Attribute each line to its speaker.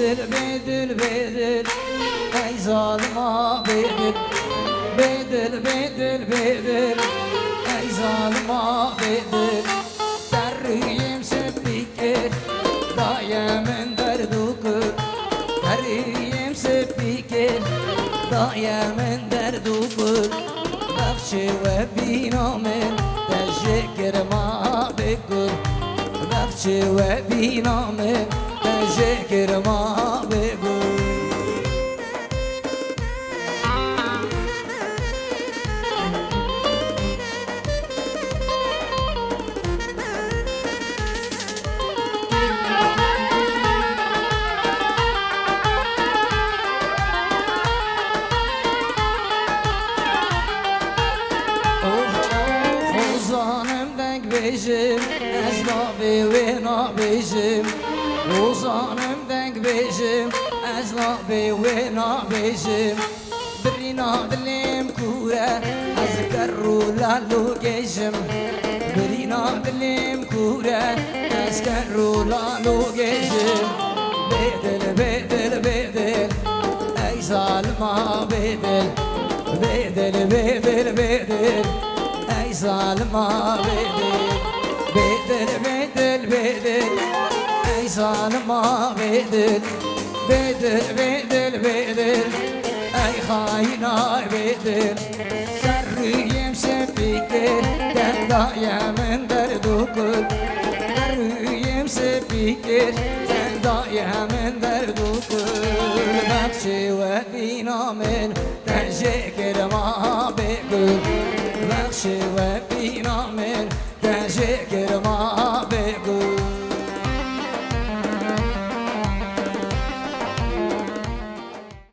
Speaker 1: bedel bedel ey zalıma bedel bedel bedel bedel ey zalıma bedel derriyem sepike dayemen derdukur derriyem sepike dayemen derdukur bakşe ve binamen teşekkür ma bekur bakşe ve binamen teşekkür ma bekur Bejim, ez lavi ve na bejim Ozanım denk bejim, ez lavi ve na bejim Birina dilim kure, ez kerru lalu gejim Birina dilim kure, ez kerru lalu gejim Bedel, bedel, bedel, ey zalma bedel Bedel, bedel, bedel, ey zalma bedel Bedel, bedel, bedel ey zalıma bedel Bedel, bedel, bedel ey haina bedel Serriyem sepike den dayemen derdukul Serriyem sepike den dayemen derdukul Bakşi ve binamen teşekkür ma bekul Bakşi ve binamen teşekkür ma